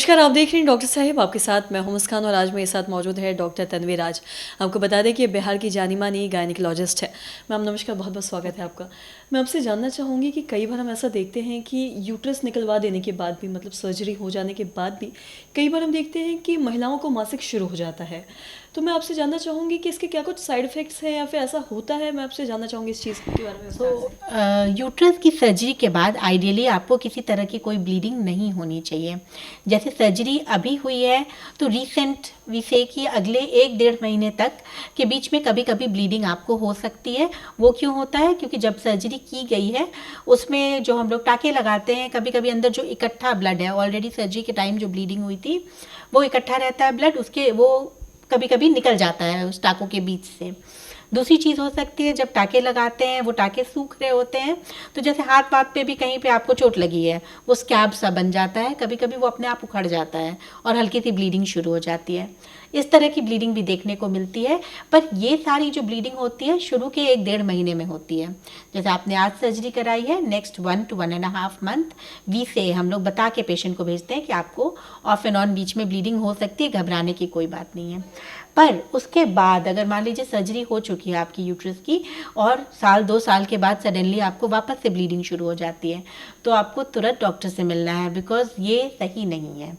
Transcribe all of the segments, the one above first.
नमस्कार, आप देख रहे हैं डॉक्टर साहिब, आपके साथ मैं हूं मुस्कान और आज मेरे साथ मौजूद है डॉक्टर तन्वी राज। आपको बता दें कि ये बिहार की जानी मानी गायनिकोलॉजिस्ट है। मैम नमस्कार, बहुत बहुत स्वागत है आपका। मैं आपसे जानना चाहूँगी कि कई बार हम ऐसा देखते हैं कि यूट्रस निकलवा देने के बाद भी, मतलब सर्जरी हो जाने के बाद भी कई बार हम देखते हैं कि महिलाओं को मासिक शुरू हो जाता है। तो मैं आपसे जानना चाहूँगी कि इसके क्या कुछ साइड इफ़ेक्ट्स हैं या फिर ऐसा होता है? मैं आपसे जानना चाहूँगी इस चीज़ के बारे में विस्तार से। यूट्रस की सर्जरी के बाद आइडियली आपको किसी तरह की कोई ब्लीडिंग नहीं होनी चाहिए। जैसे सर्जरी अभी हुई है तो रिसेंट विषय की अगले 1-1.5 महीने तक के बीच में कभी कभी ब्लीडिंग आपको हो सकती है। वो क्यों होता है? क्योंकि जब सर्जरी की गई है उसमें जो हम लोग टाँके लगाते हैं, कभी कभी अंदर जो इकट्ठा ब्लड है, ऑलरेडी सर्जरी के टाइम जो ब्लीडिंग हुई थी वो इकट्ठा रहता है ब्लड, उसके वो कभी कभी निकल जाता है उस टाँकों के बीच से। दूसरी चीज़ हो सकती है, जब टाँके लगाते हैं वो टाँके सूख रहे होते हैं, तो जैसे हाथ वाथ पे भी कहीं पे आपको चोट लगी है वो स्कैब सा बन जाता है, कभी कभी वो अपने आप उखड़ जाता है और हल्की सी ब्लीडिंग शुरू हो जाती है। इस तरह की ब्लीडिंग भी देखने को मिलती है। पर ये सारी जो ब्लीडिंग होती है शुरू के 1-1.5 महीने में होती है। जैसे आपने आज सर्जरी कराई है, नेक्स्ट 1 to 1.5 मंथ वी से हम लोग बता के पेशेंट को भेजते हैं कि आपको ऑफ एंड ऑन बीच में ब्लीडिंग हो सकती है, घबराने की कोई बात नहीं है। पर उसके बाद अगर मान लीजिए सर्जरी हो चुकी है आपकी यूट्रस की और 1-2 साल के बाद सडनली आपको वापस से ब्लीडिंग शुरू हो जाती है, तो आपको तुरंत डॉक्टर से मिलना है, बिकॉज ये सही नहीं है।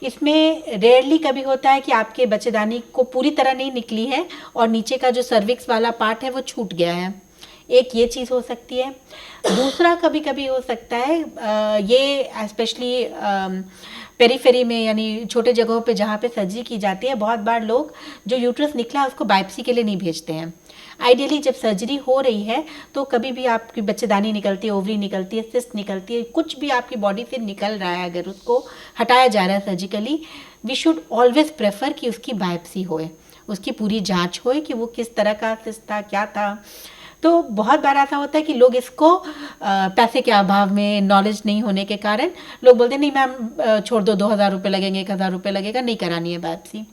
इसमें रेयरली कभी होता है कि आपके बच्चेदानी को पूरी तरह नहीं निकली है और नीचे का जो सर्विक्स वाला पार्ट है वो छूट गया है। एक ये चीज़ हो सकती है। दूसरा कभी कभी हो सकता है ये स्पेशली पेरीफेरी में, यानी छोटे जगहों पे जहाँ पे सर्जरी की जाती है, बहुत बार लोग जो यूट्रस निकला है उसको बायोप्सी के लिए नहीं भेजते हैं। आइडियली जब सर्जरी हो रही है तो कभी भी आपकी बच्चेदानी निकलती है, ओवरी निकलती है, सिस्ट निकलती है, कुछ भी आपकी बॉडी से निकल रहा है, अगर उसको हटाया जा रहा है surgically, we should always prefer कि उसकी बायोप्सी होए, उसकी पूरी जांच होए कि वो किस तरह का सिस्ट था, क्या था। तो बहुत बार ऐसा होता है कि लोग इसको पैसे के अभाव में, नॉलेज नहीं होने के कारण लोग बोलते हैं नहीं मैम छोड़ दो, 2,000 रुपये लगेंगे, 1,000 रुपये लगेगा, नहीं करानी है बायोप्सी।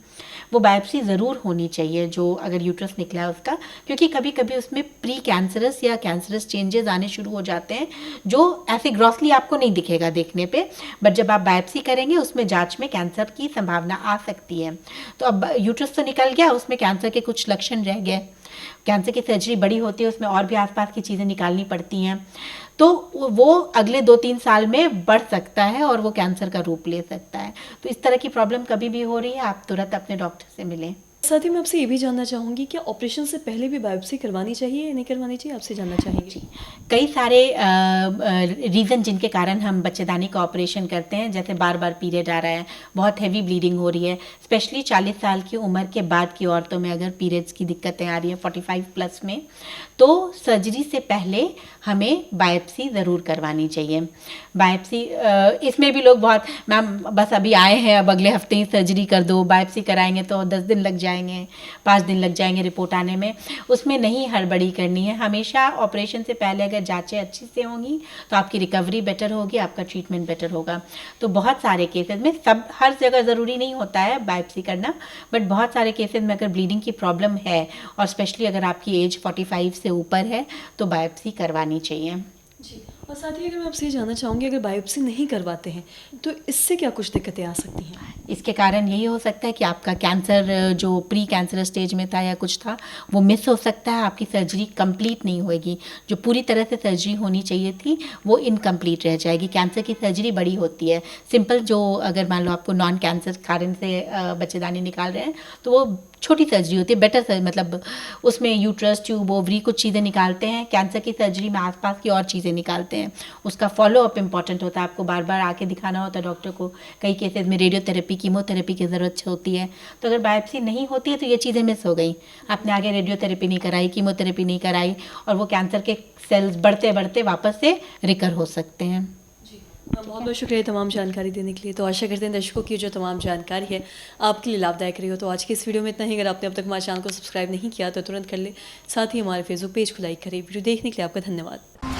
वो बायोप्सी ज़रूर होनी चाहिए जो अगर यूट्रस निकला है उसका, क्योंकि कभी कभी उसमें प्री कैंसरस या कैंसरस चेंजेस आने शुरू हो जाते हैं जो ऐसे ग्रॉसली आपको नहीं दिखेगा देखने पे, बट जब आप बायोप्सी करेंगे उसमें जांच में कैंसर की संभावना आ सकती है। तो अब यूट्रस तो निकल गया, उसमें कैंसर के कुछ लक्षण रह गए। कैंसर की सर्जरी बड़ी होती है, उसमें और भी आसपास की चीज़ें निकालनी पड़ती हैं, तो वो अगले 2-3 साल में बढ़ सकता है और वो कैंसर का रूप ले सकता है। तो इस तरह की प्रॉब्लम कभी भी हो रही है, आप तुरंत अपने डॉक्टर से मिलें। साथ ही मैं आपसे ये भी जानना चाहूँगी, क्या ऑपरेशन से पहले भी बायोप्सी करवानी चाहिए या नहीं करवानी चाहिए? आपसे जानना चाहेंगे। कई सारे रीज़न जिनके कारण हम बच्चेदानी का ऑपरेशन करते हैं, जैसे बार बार पीरियड आ रहा है, बहुत हैवी ब्लीडिंग हो रही है, स्पेशली 40 साल की उम्र के बाद की औरतों में अगर पीरियड्स की दिक्कतें आ रही हैं 45 प्लस में, तो सर्जरी से पहले हमें बायोप्सी ज़रूर करवानी चाहिए। बायोप्सी इसमें भी लोग बहुत, मैम बस अभी आए हैं, अब अगले हफ्ते ही सर्जरी कर दो, बायोप्सी कराएंगे तो 10 दिन लग जाएंगे, 5 दिन लग जाएंगे रिपोर्ट आने में। उसमें नहीं हड़बड़ी करनी है। हमेशा ऑपरेशन से पहले अगर जांचें अच्छी से होंगी तो आपकी रिकवरी बेटर होगी, आपका ट्रीटमेंट बेटर होगा। तो बहुत सारे केसेस में, सब हर जगह ज़रूरी नहीं होता है बायोप्सी करना, बट बहुत सारे केसेस में अगर ब्लीडिंग की प्रॉब्लम है और स्पेशली अगर आपकी एज 45 से ऊपर है तो बायोप्सी करवानी चाहिए। जी, और साथ ही अगर मैं आपसे ये जानना चाहूँगी, अगर बायोप्सी नहीं करवाते हैं तो इससे क्या कुछ दिक्कतें आ सकती हैं? इसके कारण यही हो सकता है कि आपका कैंसर जो प्री कैंसर स्टेज में था या कुछ था वो मिस हो सकता है, आपकी सर्जरी कंप्लीट नहीं होएगी, जो पूरी तरह से सर्जरी होनी चाहिए थी वो इनकम्प्लीट रह जाएगी। कैंसर की सर्जरी बड़ी होती है, सिंपल जो अगर मान लो आपको नॉन कैंसर कारण से बच्चेदानी निकाल रहे हैं तो वो छोटी सर्जरी होती है, बेटर मतलब उसमें यूट्रस, ट्यूब, ओवरी, कुछ चीज़ें निकालते हैं। कैंसर की सर्जरी में आसपास की और चीज़ें निकालते हैं, उसका फॉलोअप इंपॉर्टेंट होता है, आपको बार बार आके दिखाना होता है डॉक्टर को। कई केसेस में रेडियोथेरेपी, कीमोथेरेपी की ज़रूरत होती है, तो अगर बायोप्सी नहीं होती है तो ये चीज़ें मिस हो गई, आपने आगे रेडियोथेरेपी नहीं कराई, कीमोथेरेपी नहीं कराई, और वो कैंसर के सेल्स बढ़ते बढ़ते वापस से रिकर हो सकते हैं। बहुत बहुत शुक्रिया तमाम जानकारी देने के लिए। तो आशा करते हैं दर्शकों की जो तमाम जानकारी है आपके लिए लाभदायक रही हो। तो आज की इस वीडियो में इतना ही। अगर आपने अब तक हमारे चैनल को सब्सक्राइब नहीं किया तो तुरंत कर ले, साथ ही हमारे फेसबुक पेज को लाइक करें। वीडियो देखने के लिए आपका धन्यवाद।